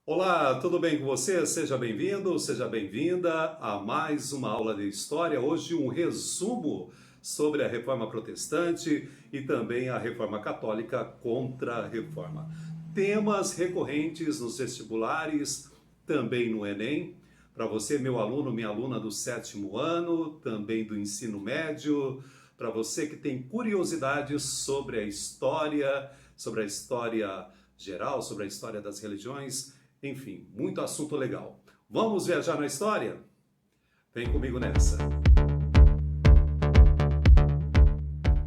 Olá, tudo bem com você? Seja bem-vindo, seja bem-vinda a mais uma aula de história. Hoje um resumo sobre a Reforma Protestante e também a Reforma Católica contra a Reforma. Temas recorrentes nos vestibulares, também no Enem. Para você, meu aluno, minha aluna do sétimo ano, também do ensino médio, para você que tem curiosidades sobre a história geral, sobre a história das religiões, enfim, muito assunto legal. Vamos viajar na história? Vem comigo nessa.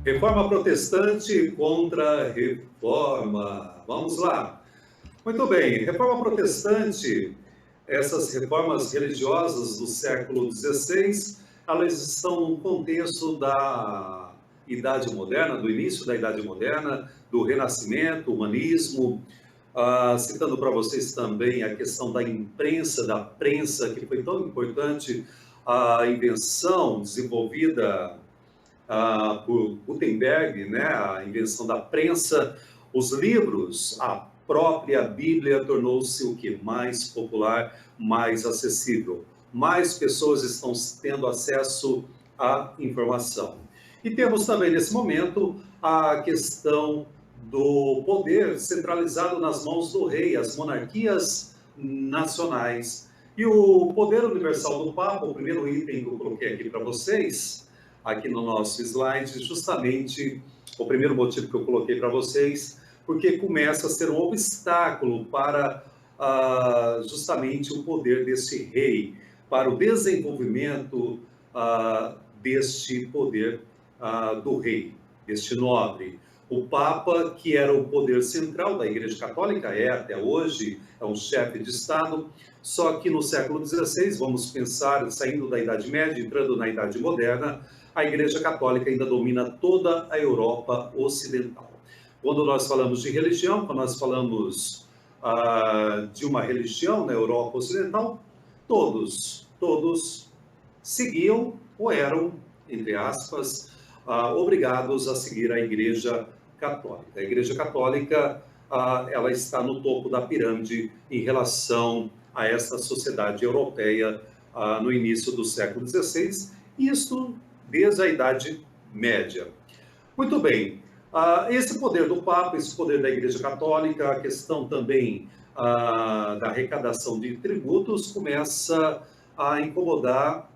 Reforma protestante contra reforma. Vamos lá. Muito bem, reforma protestante, essas reformas religiosas do século XVI, elas estão no contexto da Idade Moderna, do início da Idade Moderna, do Renascimento, humanismo, citando para vocês também a questão da imprensa, da prensa, que foi tão importante, a invenção desenvolvida por Gutenberg, né, a invenção da prensa, os livros, a própria Bíblia tornou-se o que? Mais popular, mais acessível. Mais pessoas estão tendo acesso à informação. E temos também, nesse momento, a questão do poder centralizado nas mãos do rei, as monarquias nacionais. E o poder universal do Papa, o primeiro item que eu coloquei aqui para vocês, aqui no nosso slide, justamente o primeiro motivo que eu coloquei para vocês, porque começa a ser um obstáculo para justamente o poder desse rei, para o desenvolvimento deste poder do rei, deste nobre. O Papa, que era o poder central da Igreja Católica, é até hoje, é um chefe de Estado, só que no século XVI, vamos pensar, saindo da Idade Média, entrando na Idade Moderna, a Igreja Católica ainda domina toda a Europa Ocidental. Quando nós falamos de religião, quando nós falamos de uma religião na Europa Ocidental, todos seguiam ou eram, entre aspas, obrigados a seguir a Igreja Católica. A Igreja Católica, ela está no topo da pirâmide em relação a essa sociedade europeia no início do século XVI, isto desde a Idade Média. Muito bem, esse poder do Papa, esse poder da Igreja Católica, a questão também da arrecadação de tributos começa a incomodar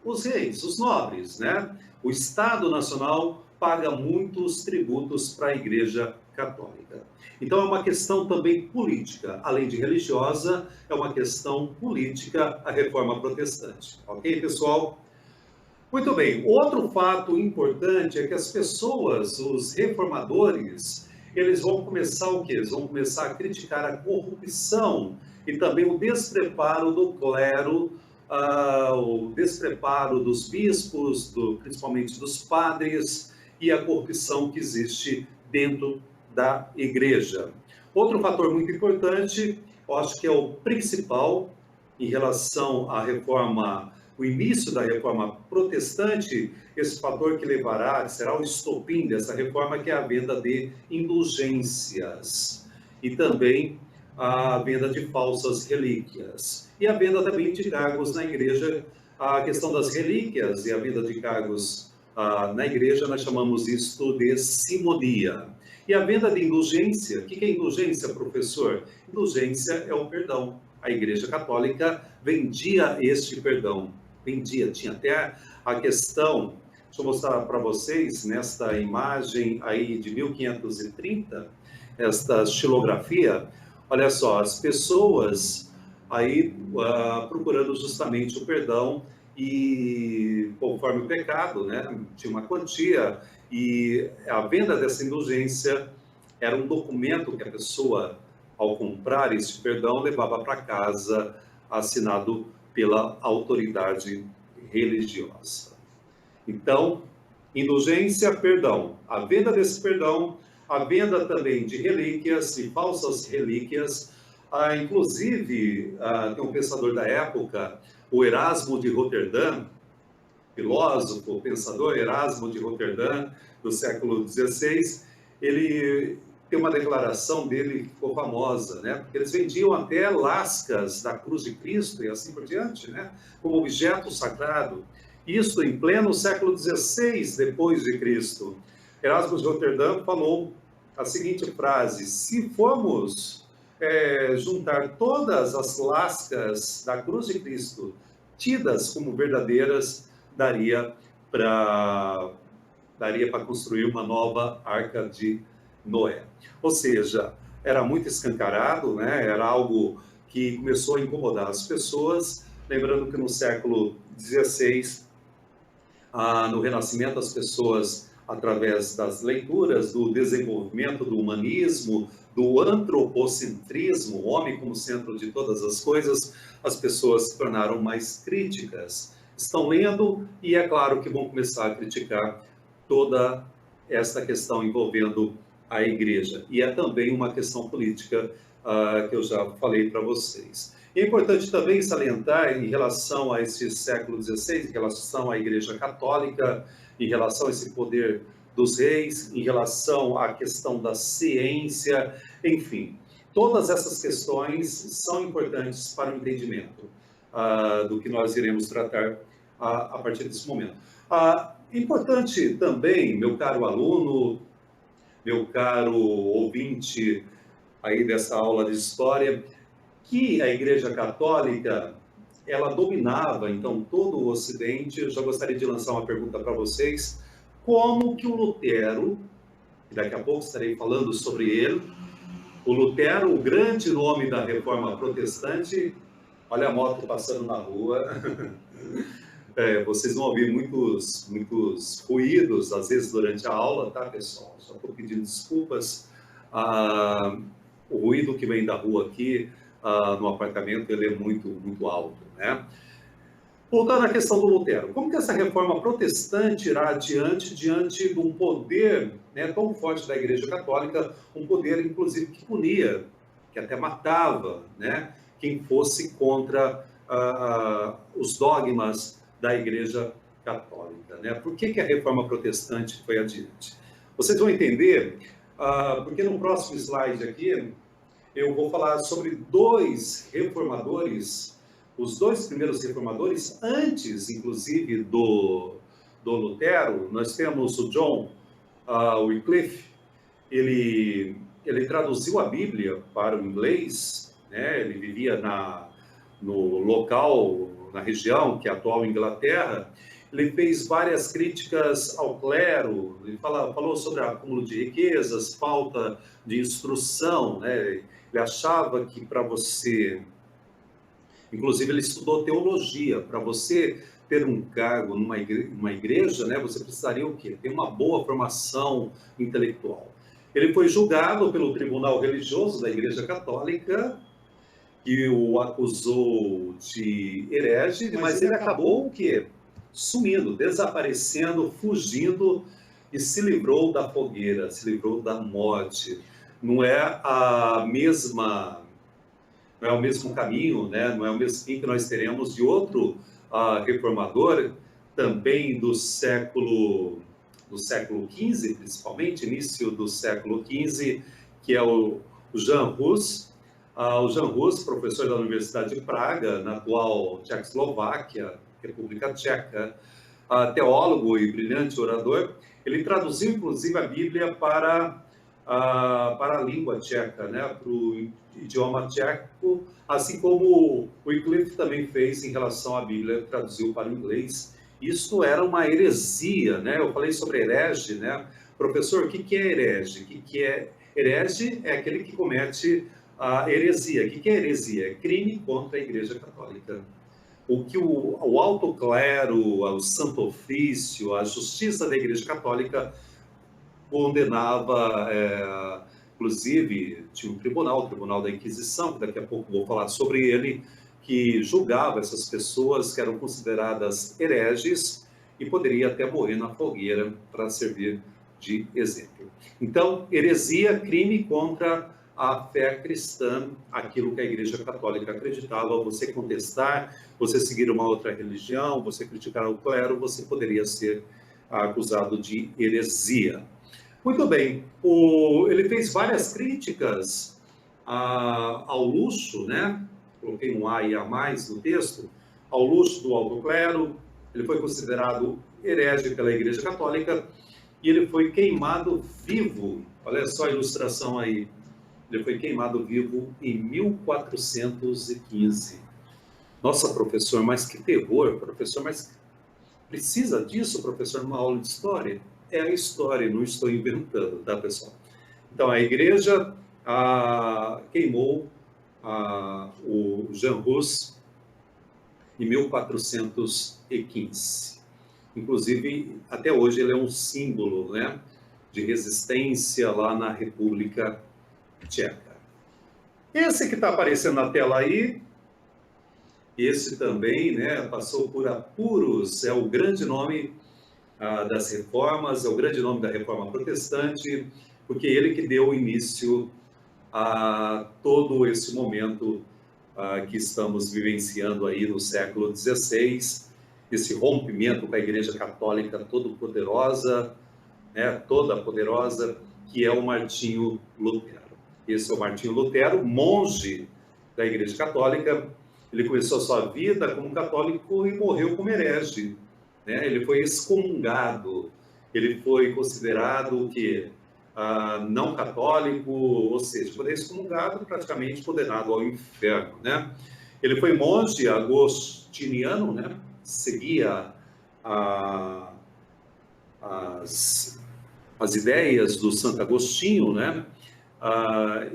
os reis, os nobres, né? O Estado Nacional paga muitos tributos para a Igreja Católica. Então é uma questão também política, além de religiosa, é uma questão política a reforma protestante. Ok, pessoal? Muito bem. Outro fato importante é que as pessoas, os reformadores, eles vão começar o quê? Eles vão começar a criticar a corrupção e também o despreparo do clero, o despreparo dos bispos, principalmente dos padres, e a corrupção que existe dentro da igreja. Outro fator muito importante, eu acho que é o principal em relação à reforma, o início da reforma protestante, esse fator que levará, que será o estopim dessa reforma, que é a venda de indulgências e também a venda de falsas relíquias e a venda também de cargos na igreja. A questão das relíquias e a venda de cargos na igreja, nós chamamos isto de simonia. E a venda de indulgência, o que é indulgência, professor? Indulgência é o perdão. A Igreja Católica vendia este perdão. Vendia, tinha até a questão, deixa eu mostrar para vocês, nesta imagem aí de 1530, esta xilografia, olha só, as pessoas aí procurando justamente o perdão e conforme o pecado, né, tinha uma quantia e a venda dessa indulgência era um documento que a pessoa, ao comprar esse perdão, levava para casa assinado pela autoridade religiosa. Então, indulgência, perdão. A venda desse perdão, a venda também de relíquias e falsas relíquias. Inclusive, tem um pensador da época, o Erasmo de Roterdã, filósofo, pensador Erasmo de Roterdã, do século XVI, ele tem uma declaração dele que ficou famosa, né? Porque eles vendiam até lascas da cruz de Cristo e assim por diante, né? Como objeto sagrado. Isso em pleno século XVI depois de Cristo. Erasmo de Roterdã falou a seguinte frase: se formos juntar todas as lascas da cruz de Cristo tidas como verdadeiras, daria para construir uma nova arca de Noé. Ou seja, era muito escancarado, né? Era algo que começou a incomodar as pessoas. Lembrando que no século XVI, no Renascimento, as pessoas, através das leituras, do desenvolvimento do humanismo, do antropocentrismo, o homem como centro de todas as coisas, as pessoas se tornaram mais críticas. Estão lendo e é claro que vão começar a criticar toda esta questão envolvendo a igreja. E é também uma questão política que eu já falei para vocês. É importante também salientar em relação a esse século XVI, em relação à Igreja Católica, em relação a esse poder dos reis, em relação à questão da ciência, enfim, todas essas questões são importantes para o entendimento do que nós iremos tratar a partir desse momento. Importante também, meu caro aluno, meu caro ouvinte aí dessa aula de história, que a Igreja Católica, ela dominava, então, todo o Ocidente. Eu já gostaria de lançar uma pergunta para vocês. Como que o Lutero, e daqui a pouco estarei falando sobre ele, o Lutero, o grande nome da Reforma Protestante, olha a moto passando na rua, vocês vão ouvir muitos ruídos, às vezes, durante a aula, tá, pessoal? Só estou pedindo desculpas. O ruído que vem da rua aqui, no apartamento, ele é muito alto, né? Voltando à questão do Lutero, como que essa reforma protestante irá diante de um poder, né, tão forte da Igreja Católica, um poder, inclusive, que punia, que até matava, né, quem fosse contra os dogmas da Igreja Católica, né? Por que a reforma protestante foi adiante? Vocês vão entender, porque no próximo slide aqui, eu vou falar sobre dois reformadores, os dois primeiros reformadores, antes, inclusive, do Lutero. Nós temos o John Wycliffe. Ele traduziu a Bíblia para o inglês, né? Ele vivia no local, na região que é a atual Inglaterra. Ele fez várias críticas ao clero, ele falou sobre acúmulo de riquezas, falta de instrução, né? Ele achava que para você, inclusive ele estudou teologia, para você ter um cargo numa igreja, né, você precisaria o quê? Ter uma boa formação intelectual. Ele foi julgado pelo tribunal religioso da Igreja Católica, que o acusou de herege, mas ele acabou o quê? Sumindo, desaparecendo, fugindo, e se livrou da fogueira, se livrou da morte. Não é o mesmo caminho, né? Não é o mesmo fim que nós teremos de outro reformador, também do século XV, principalmente, início do século XV, que é o Jan Hus. O Jan Hus, professor da Universidade de Praga, na atual Tchecoslováquia, República Tcheca, teólogo e brilhante orador. Ele traduziu, inclusive, a Bíblia para a língua tcheca, né, para o idioma tcheco, assim como o Wycliffe também fez em relação à Bíblia, traduziu para o inglês. Isso era uma heresia, né? Eu falei sobre herege, né? Professor, o que é herege? O que é herege? É aquele que comete a heresia. O que é heresia? É crime contra a Igreja Católica. O que o alto clero, o santo ofício, a justiça da Igreja Católica condenava, inclusive, tinha um tribunal, o Tribunal da Inquisição, que daqui a pouco vou falar sobre ele, que julgava essas pessoas que eram consideradas hereges e poderia até morrer na fogueira para servir de exemplo. Então, heresia, crime contra a fé cristã, aquilo que a Igreja Católica acreditava. Você contestar, você seguir uma outra religião, você criticar o clero, você poderia ser acusado de heresia. Muito bem. Ele fez várias críticas ao luxo, né? Coloquei um A e a mais no texto, ao luxo do alto clero. Ele foi considerado herege pela Igreja Católica e ele foi queimado vivo. Olha só a ilustração aí. Ele foi queimado vivo em 1415. Nossa, professor, mas que terror, professor, mas precisa disso, professor, numa aula de história? É a história, não estou inventando, tá, pessoal? Então, a igreja queimou o Jean Hus em 1415. Inclusive, até hoje, ele é um símbolo, né, de resistência lá na República Tcheca. Esse que está aparecendo na tela aí, esse também, né, passou por apuros, é o grande nome das reformas, é o grande nome da reforma protestante, porque ele que deu início a todo esse momento que estamos vivenciando aí no século XVI, esse rompimento com a Igreja Católica todo-poderosa, né, toda poderosa, que é o Martinho Lutero. Esse é o Martinho Lutero, monge da Igreja Católica. Ele começou a sua vida como católico e morreu como herege, né? Ele foi excomungado, ele foi considerado que não católico, ou seja, foi excomungado, praticamente condenado ao inferno, né? Ele foi monge agostiniano, né? Seguia as ideias do Santo Agostinho, né?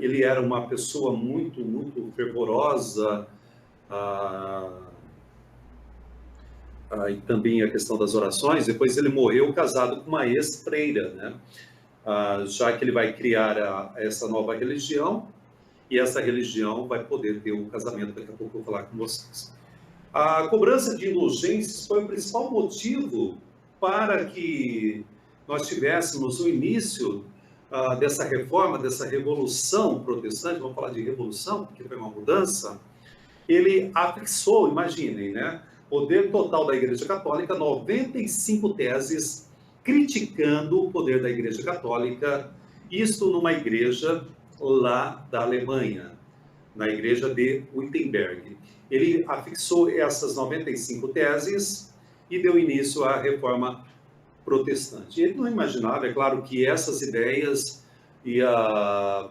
Ele era uma pessoa muito, muito fervorosa, e também a questão das orações. Depois ele morreu casado com uma ex-freira, né? Já que ele vai criar essa nova religião, e essa religião vai poder ter um casamento, daqui a pouco eu vou falar com vocês. A cobrança de indulgências foi o principal motivo para que nós tivéssemos o início dessa reforma, dessa revolução protestante. Vamos falar de revolução, porque foi uma mudança. Ele afixou, imaginem, né? Poder total da Igreja Católica, 95 teses criticando o poder da Igreja Católica, isto numa igreja lá da Alemanha, na igreja de Wittenberg. Ele afixou essas 95 teses e deu início à Reforma Protestante. Ele não imaginava, é claro, que essas ideias ia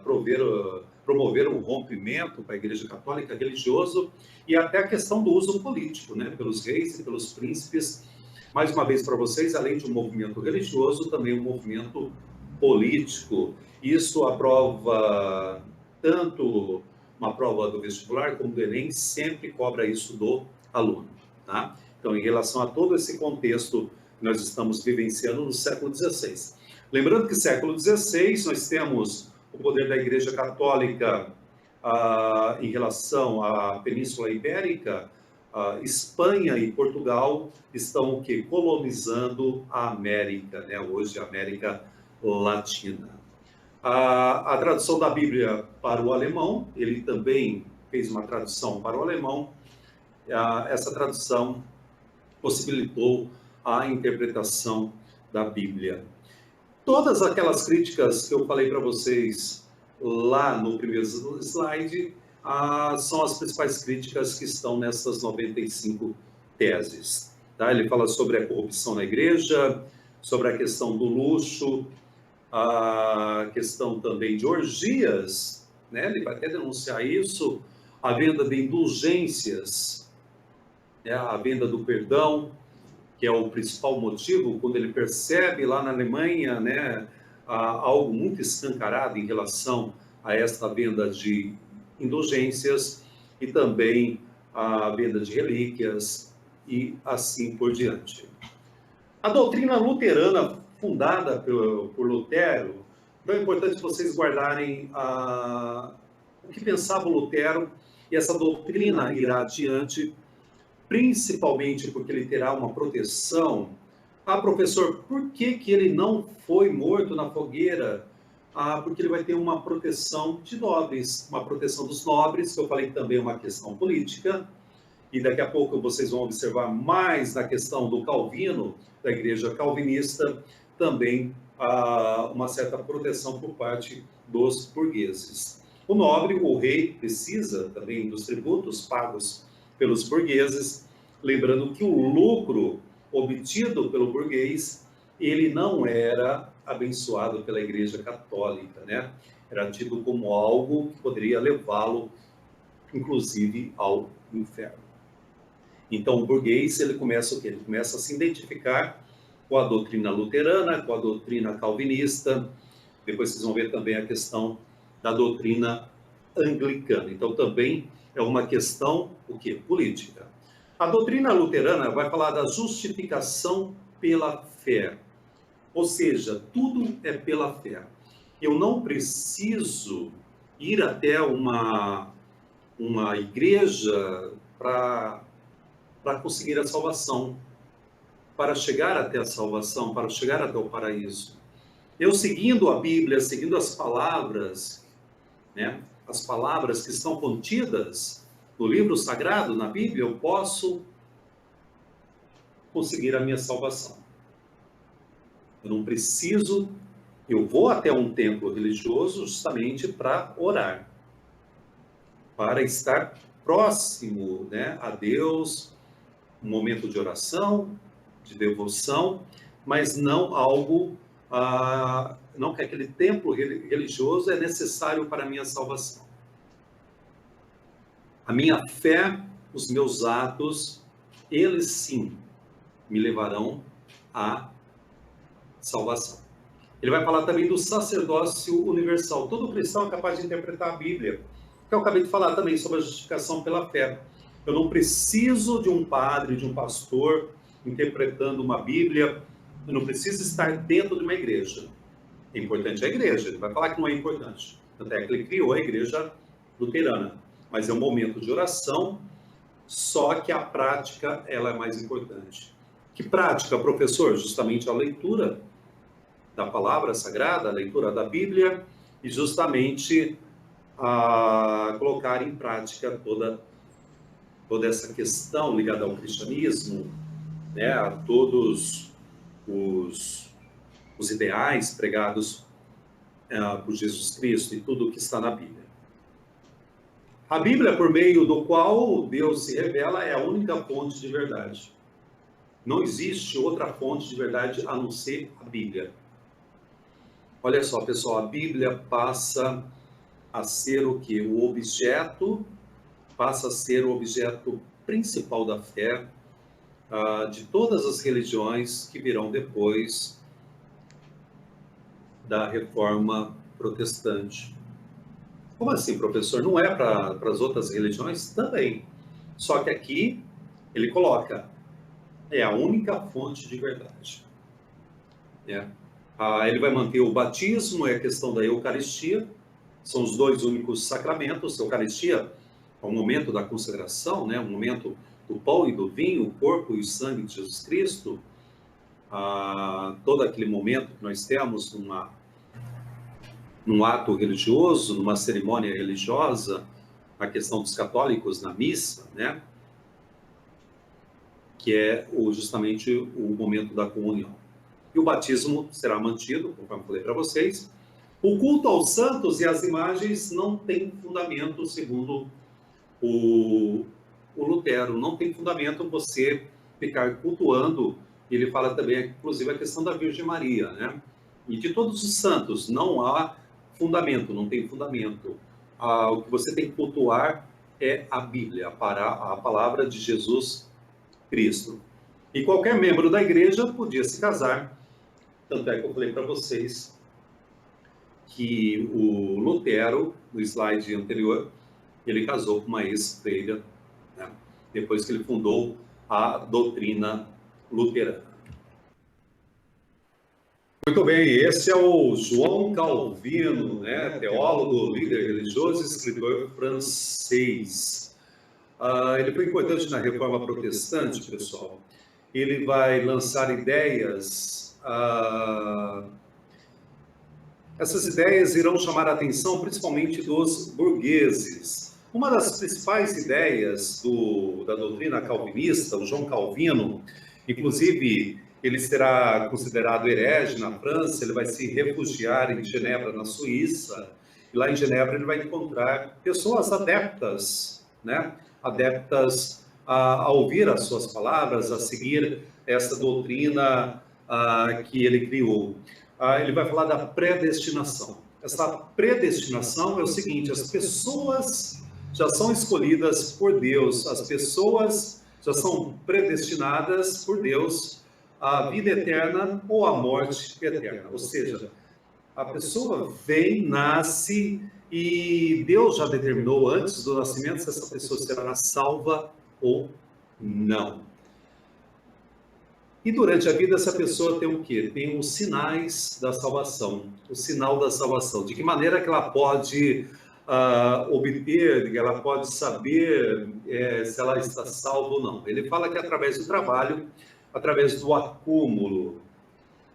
promover um rompimento com a Igreja Católica religioso e até a questão do uso político, né, pelos reis e pelos príncipes. Mais uma vez para vocês, além de um movimento religioso, também um movimento político. Isso a prova, tanto uma prova do vestibular como do Enem, sempre cobra isso do aluno, tá? Então, em relação a todo esse contexto que nós estamos vivenciando no século XVI. Lembrando que no século XVI nós temos o poder da Igreja Católica em relação à Península Ibérica. Espanha e Portugal estão o quê? Colonizando a América, né? Hoje a América Latina. A tradução da Bíblia para o alemão, ele também fez uma tradução para o alemão. Essa tradução possibilitou a interpretação da Bíblia. Todas aquelas críticas que eu falei para vocês lá no primeiro slide são as principais críticas que estão nessas 95 teses. Tá? Ele fala sobre a corrupção na igreja, sobre a questão do luxo, a questão também de orgias, né? Ele vai até denunciar isso, a venda de indulgências, né? A venda do perdão, que é o principal motivo, quando ele percebe lá na Alemanha, né, algo muito escancarado em relação a esta venda de indulgências e também a venda de relíquias e assim por diante. A doutrina luterana fundada por Lutero, então é importante vocês guardarem o que pensava Lutero, e essa doutrina irá adiante, principalmente porque ele terá uma proteção. Professor, por que ele não foi morto na fogueira? Porque ele vai ter uma proteção de nobres, uma proteção dos nobres, que eu falei que também é uma questão política, e daqui a pouco vocês vão observar mais na questão do Calvino, da igreja calvinista, também uma certa proteção por parte dos burgueses. O nobre, o rei, precisa também dos tributos pagos pelos burgueses, lembrando que o lucro obtido pelo burguês, ele não era abençoado pela Igreja Católica, né? Era tido como algo que poderia levá-lo, inclusive, ao inferno. Então, o burguês, ele começa o quê? Ele começa a se identificar com a doutrina luterana, com a doutrina calvinista. Depois vocês vão ver também a questão da doutrina anglicana. Então, também é uma questão, o quê? Política. A doutrina luterana vai falar da justificação pela fé. Ou seja, tudo é pela fé. Eu não preciso ir até uma igreja para conseguir a salvação, para chegar até a salvação, para chegar até o paraíso. Eu seguindo a Bíblia, seguindo as palavras, né, as palavras que estão contidas no livro sagrado, na Bíblia, eu posso conseguir a minha salvação. Eu não preciso, eu vou até um templo religioso justamente para orar, para estar próximo, né, a Deus, um momento de oração, de devoção, mas não algo, não que aquele templo religioso é necessário para a minha salvação. A minha fé, os meus atos, eles sim me levarão à salvação. Ele vai falar também do sacerdócio universal. Todo cristão é capaz de interpretar a Bíblia. Que eu acabei de falar também sobre a justificação pela fé. Eu não preciso de um padre, de um pastor interpretando uma Bíblia. Eu não preciso estar dentro de uma igreja. É importante a igreja. Ele vai falar que não é importante. Até que ele criou a igreja luterana. Mas é um momento de oração, só que a prática ela é mais importante. Que prática, professor? Justamente a leitura da palavra sagrada, a leitura da Bíblia, e justamente colocar em prática toda essa questão ligada ao cristianismo, né, a todos os ideais pregados por Jesus Cristo e tudo o que está na Bíblia. A Bíblia, por meio do qual Deus se revela, é a única fonte de verdade. Não existe outra fonte de verdade a não ser a Bíblia. Olha só, pessoal, a Bíblia passa a ser o quê? O objeto, passa a ser o objeto principal da fé de todas as religiões que virão depois da Reforma Protestante. Como assim, professor? Não é para as outras religiões? Também. Só que aqui ele coloca, é a única fonte de verdade. Ele vai manter o batismo, é a questão da Eucaristia, são os dois únicos sacramentos. A Eucaristia é o momento da consagração, né? O momento do pão e do vinho, o corpo e o sangue de Jesus Cristo, todo aquele momento que nós temos num ato religioso, numa cerimônia religiosa, a questão dos católicos na missa, né? Que é justamente o momento da comunhão. E o batismo será mantido, conforme eu falei para vocês. O culto aos santos e às imagens não tem fundamento, segundo o Lutero. Não tem fundamento você ficar cultuando. Ele fala também, inclusive, a questão da Virgem Maria, né? E de todos os santos, não há fundamento, não tem fundamento. O que você tem que cultuar é a Bíblia, a palavra de Jesus Cristo. E qualquer membro da igreja podia se casar. Tanto é que eu falei para vocês que o Lutero, no slide anterior, ele casou com uma ex-freira, né? Depois que ele fundou a doutrina luterana. Muito bem, esse é o João Calvino, né? Teólogo, líder religioso e escritor francês. Ele foi importante na Reforma Protestante, pessoal. Ele vai lançar ideias. Essas ideias irão chamar a atenção principalmente dos burgueses. Uma das principais ideias da doutrina calvinista, o João Calvino, inclusive, ele será considerado herege na França, ele vai se refugiar em Genebra, na Suíça, e lá em Genebra ele vai encontrar pessoas adeptas, né? Adeptas a ouvir as suas palavras, a seguir essa doutrina que ele criou. Ele vai falar da predestinação. Essa predestinação é o seguinte: as pessoas já são escolhidas por Deus, as pessoas já são predestinadas por Deus à vida eterna ou à morte eterna. Ou seja, a pessoa vem, nasce e Deus já determinou antes do nascimento se essa pessoa será salva ou não. E durante a vida essa pessoa tem o quê? Tem os sinais da salvação, o sinal da salvação. De que maneira que ela pode obter, que ela pode saber se ela está salva ou não. Ele fala que através do trabalho, através do acúmulo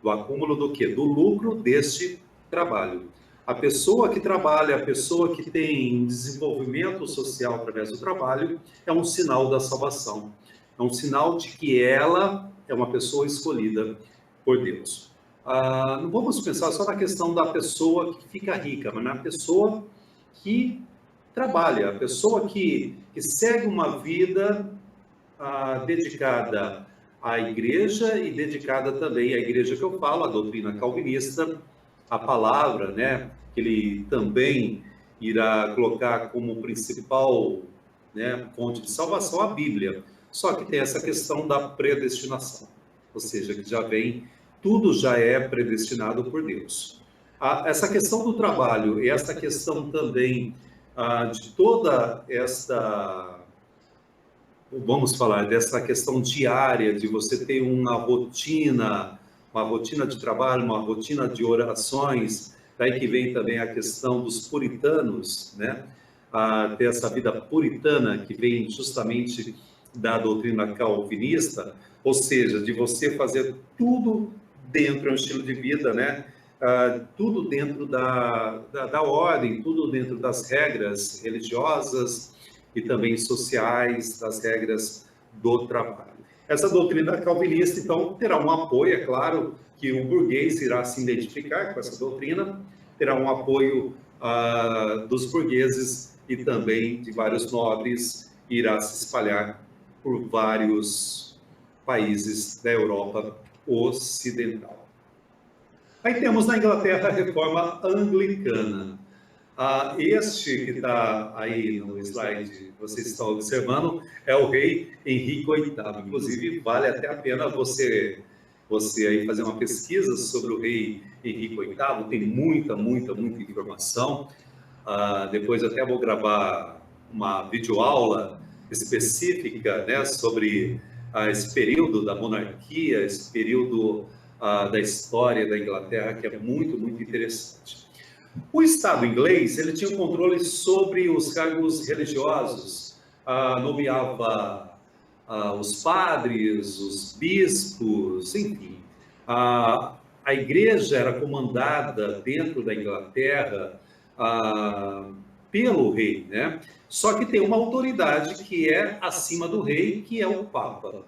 do quê? Do lucro deste trabalho. A pessoa que trabalha, a pessoa que tem desenvolvimento social através do trabalho, é um sinal da salvação. É um sinal de que ela é uma pessoa escolhida por Deus. Não vamos pensar só na questão da pessoa que fica rica, mas na pessoa que trabalha, a pessoa que segue uma vida dedicada à igreja e dedicada também à igreja que eu falo, a doutrina calvinista, a palavra, né, que ele também irá colocar como principal, né, fonte de salvação, a Bíblia. Só que tem essa questão da predestinação, ou seja, que já vem, tudo já é predestinado por Deus. Essa questão do trabalho e essa questão também de toda esta, vamos falar, dessa questão diária, de você ter uma rotina de trabalho, uma rotina de orações, daí que vem também a questão dos puritanos, né? Ter essa vida puritana que vem justamente da doutrina calvinista, ou seja, de você fazer tudo dentro de um estilo de vida, né? Tudo dentro da ordem, tudo dentro das regras religiosas e também sociais, das regras do trabalho. Essa doutrina calvinista, então, terá um apoio, é claro que o burguês irá se identificar com essa doutrina, terá um apoio dos burgueses e também de vários nobres, irá se espalhar por vários países da Europa Ocidental. Aí temos na Inglaterra a reforma anglicana. Este que está aí no slide que vocês estão observando é o rei Henrique VIII. Inclusive, vale até a pena você aí fazer uma pesquisa sobre o rei Henrique VIII. Tem muita informação. Depois até vou gravar uma videoaula específica, né, sobre esse período da monarquia, esse período da história da Inglaterra, que é muito interessante. O Estado inglês, ele tinha controle sobre os cargos religiosos, nomeava os padres, os bispos, enfim. A igreja era comandada dentro da Inglaterra pelo rei, né? Só que tem uma autoridade que é acima do rei, que é o Papa.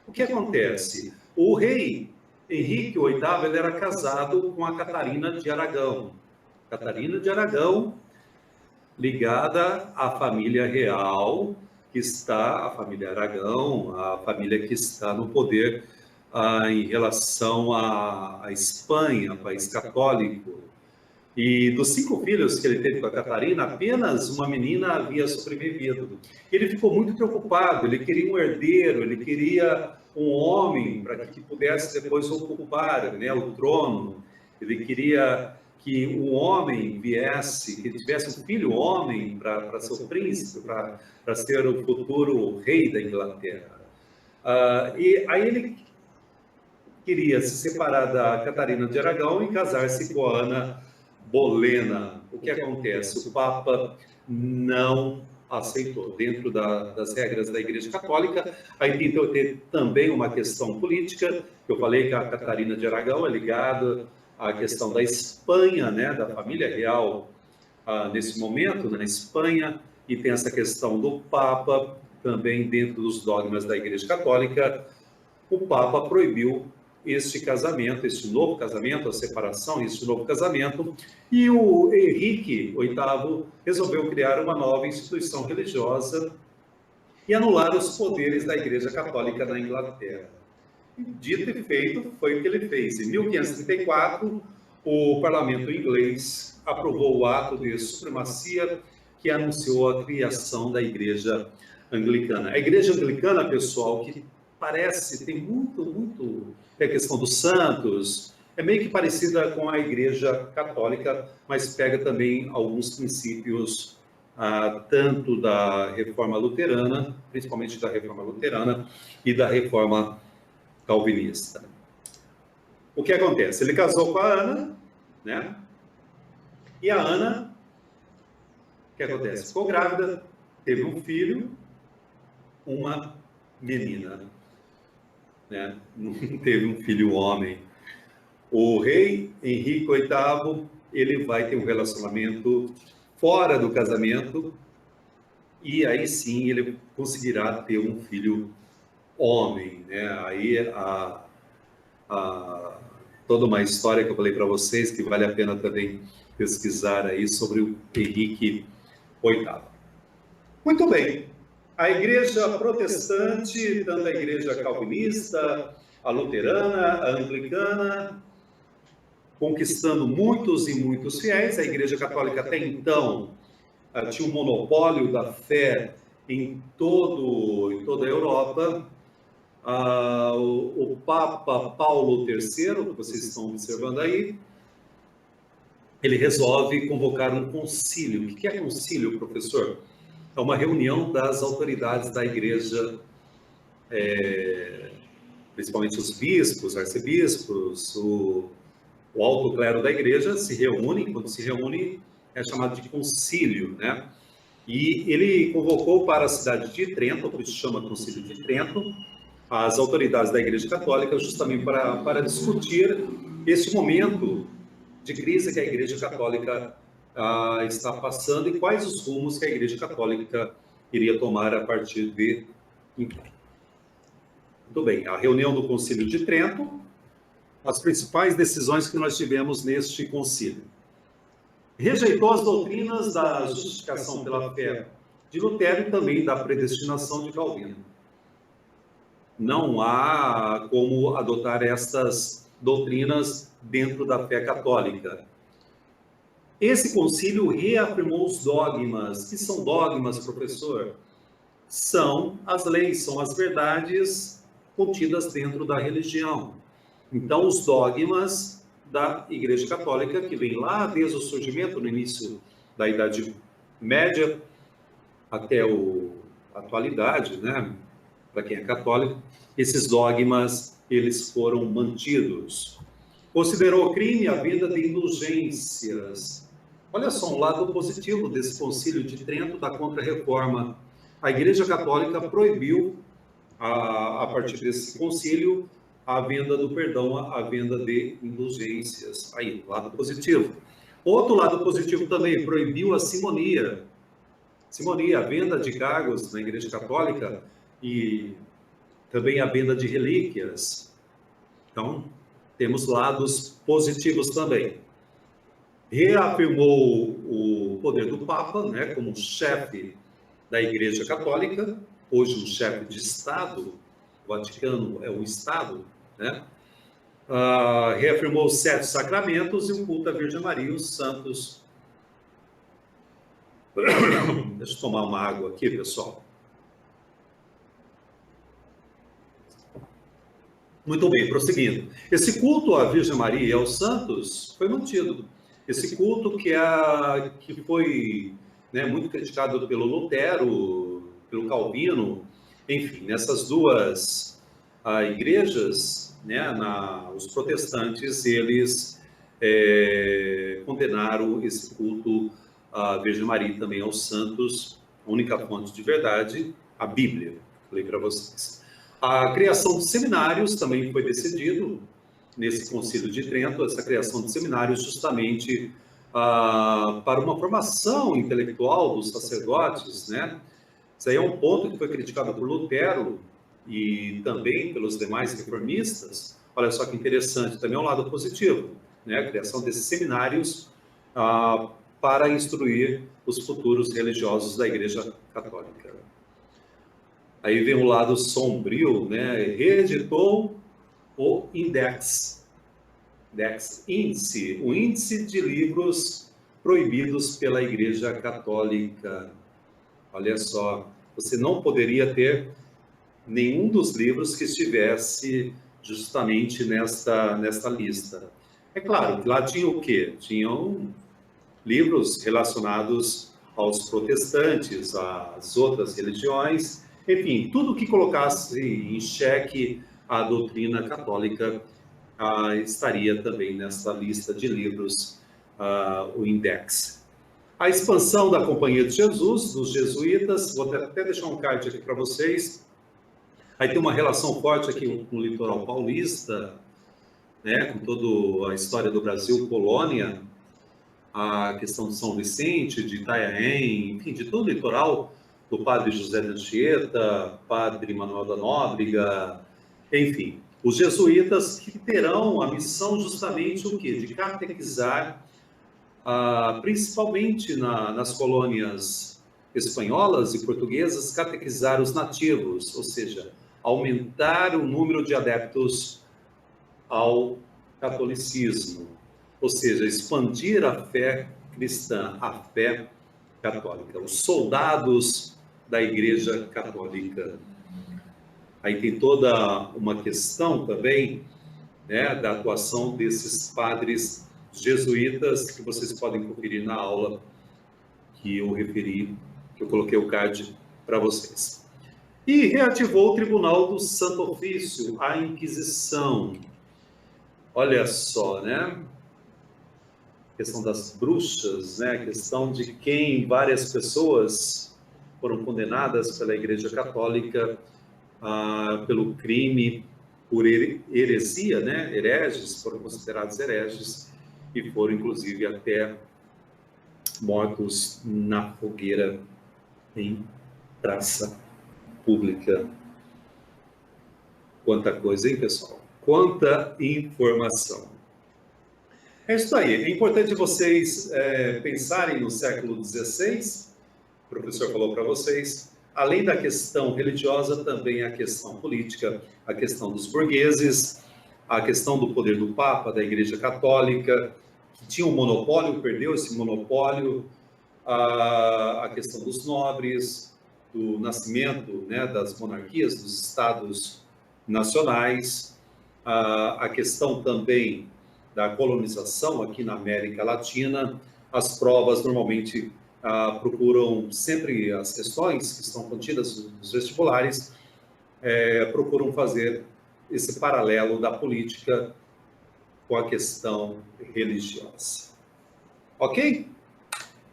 O que acontece? O rei Henrique VIII, ele era casado com a Catarina de Aragão. Catarina de Aragão, ligada à família real, a família Aragão, a família que está no poder em relação à Espanha, país católico. E dos 5 filhos que ele teve com a Catarina, apenas uma menina havia sobrevivido. Ele ficou muito preocupado, ele queria um herdeiro, ele queria um homem para que pudesse depois ocupar, né, o trono. Ele queria que um homem viesse, que tivesse um filho homem para ser o príncipe, para ser o futuro rei da Inglaterra. E aí ele queria se separar da Catarina de Aragão e casar-se com a Ana Bolena. O que acontece? O Papa não aceitou, dentro das regras da Igreja Católica. Aí tem também uma questão política, que eu falei que a Catarina de Aragão é ligada à questão da Espanha, né, da família real nesse momento, na Espanha, e tem essa questão do Papa, também dentro dos dogmas da Igreja Católica. O Papa proibiu este casamento, este novo casamento, a separação, este novo casamento, e o Henrique VIII resolveu criar uma nova instituição religiosa e anular os poderes da Igreja Católica na Inglaterra. Dito e feito, foi o que ele fez. Em 1534, o parlamento inglês aprovou o ato de supremacia que anunciou a criação da Igreja Anglicana. A Igreja Anglicana, pessoal, que parece, tem muito a questão dos santos, é meio que parecida com a Igreja Católica, mas pega também alguns princípios tanto da Reforma Luterana, principalmente da Reforma Luterana e da Reforma Calvinista. O que acontece? Ele casou com a Ana, né? E a Ana, o que acontece? Ficou grávida, teve um filho, uma menina, né? Não teve um filho homem. O rei Henrique VIII, ele vai ter um relacionamento fora do casamento e aí sim ele conseguirá ter um filho homem, né? Aí toda uma história que eu falei para vocês que vale a pena também pesquisar aí sobre o Henrique VIII. Muito bem. A igreja protestante, tanto a igreja calvinista, a luterana, a anglicana, conquistando muitos e muitos fiéis. A igreja católica até então tinha um monopólio da fé em toda a Europa. O Papa Paulo III, que vocês estão observando aí, ele resolve convocar um concílio. O que é concílio, professor? É uma reunião das autoridades da igreja, principalmente os bispos, arcebispos, o alto clero da igreja se reúne. Quando se reúne é chamado de concílio, né? E ele convocou para a cidade de Trento, que se chama Concílio de Trento, as autoridades da Igreja Católica, justamente para discutir esse momento de crise que a Igreja Católica está passando e quais os rumos que a Igreja Católica iria tomar a partir de então. Muito bem, a reunião do Concílio de Trento, as principais decisões que nós tivemos neste concílio. Rejeitou as doutrinas da justificação pela fé de Lutero e também da predestinação de Calvino. Não há como adotar estas doutrinas dentro da fé católica. Esse concílio reafirmou os dogmas. Que são dogmas, professor? São as leis, são as verdades contidas dentro da religião. Então, os dogmas da Igreja Católica, que vem lá desde o surgimento, no início da Idade Média, até a atualidade, né? Para quem é católico, esses dogmas, eles foram mantidos. Considerou crime a venda de indulgências. Olha só, um lado positivo desse concílio de Trento da Contra-Reforma. A Igreja Católica proibiu, a partir desse concílio, a venda do perdão, a venda de indulgências. Aí, lado positivo. Outro lado positivo também, proibiu a simonia. Simonia, a venda de cargos na Igreja Católica e também a venda de relíquias. Então, temos lados positivos também. Reafirmou o poder do Papa, né, como chefe da Igreja Católica, hoje um chefe de Estado, o Vaticano é o Estado, né? Reafirmou os 7 sacramentos e o culto à Virgem Maria e os santos. Deixa eu tomar uma água aqui, pessoal. Muito bem, prosseguindo. Esse culto à Virgem Maria e aos santos foi mantido. Esse culto que foi, né, muito criticado pelo Lutero, pelo Calvino, enfim, nessas duas igrejas, né, os protestantes, eles condenaram esse culto à Virgem Maria e também aos santos, a única fonte de verdade, a Bíblia. Falei para vocês. A criação de seminários também foi decidido nesse Concílio de Trento, essa criação de seminários justamente para uma formação intelectual dos sacerdotes, né? Isso aí é um ponto que foi criticado por Lutero e também pelos demais reformistas, Olha só que interessante, também é um lado positivo, né? A criação desses seminários para instruir os futuros religiosos da Igreja Católica. Aí vem o lado sombrio, né? Reeditou o Index, índice, o índice de livros proibidos pela Igreja Católica. Olha só, você não poderia ter nenhum dos livros que estivesse justamente nesta lista. É claro que lá tinha o quê? Tinham livros relacionados aos protestantes, às outras religiões, enfim, tudo que colocasse em xeque a doutrina católica estaria também nessa lista de livros, o Index. A expansão da Companhia de Jesus, dos jesuítas, vou até deixar um card aqui para vocês. Aí tem uma relação forte aqui com o litoral paulista, né, com toda a história do Brasil, colônia, a questão de São Vicente, de Itanhaém, enfim, de todo o litoral, do padre José de Anchieta, padre Manuel da Nóbrega, enfim, os jesuítas que terão a missão justamente o quê? De catequizar, principalmente nas colônias espanholas e portuguesas, catequizar os nativos, ou seja, aumentar o número de adeptos ao catolicismo, ou seja, expandir a fé cristã, a fé católica, os soldados da Igreja Católica. Aí tem toda uma questão também, né, da atuação desses padres jesuítas, que vocês podem conferir na aula que eu referi, que eu coloquei o card para vocês. E reativou o Tribunal do Santo Ofício, a Inquisição. Olha só, né? A questão das bruxas, né? A questão de quem várias pessoas foram condenadas pela Igreja Católica pelo crime por heresia, né? Hereges, foram considerados hereges e foram, inclusive, até mortos na fogueira em praça pública. Quanta coisa, hein, pessoal? Quanta informação. É isso aí. É importante vocês pensarem no século XVI, o professor falou para vocês, além da questão religiosa, também a questão política, a questão dos burgueses, a questão do poder do Papa, da Igreja Católica, que tinha um monopólio, perdeu esse monopólio, a questão dos nobres, do nascimento, né, das monarquias, dos estados nacionais, a questão também da colonização aqui na América Latina. As provas normalmente procuram sempre, as questões que estão contidas nos vestibulares, procuram fazer esse paralelo da política com a questão religiosa. Ok?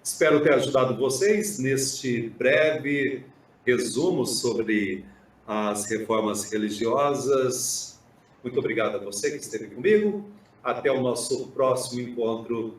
Espero ter ajudado vocês neste breve resumo sobre as reformas religiosas. Muito obrigado a você que esteve comigo. Até o nosso próximo encontro.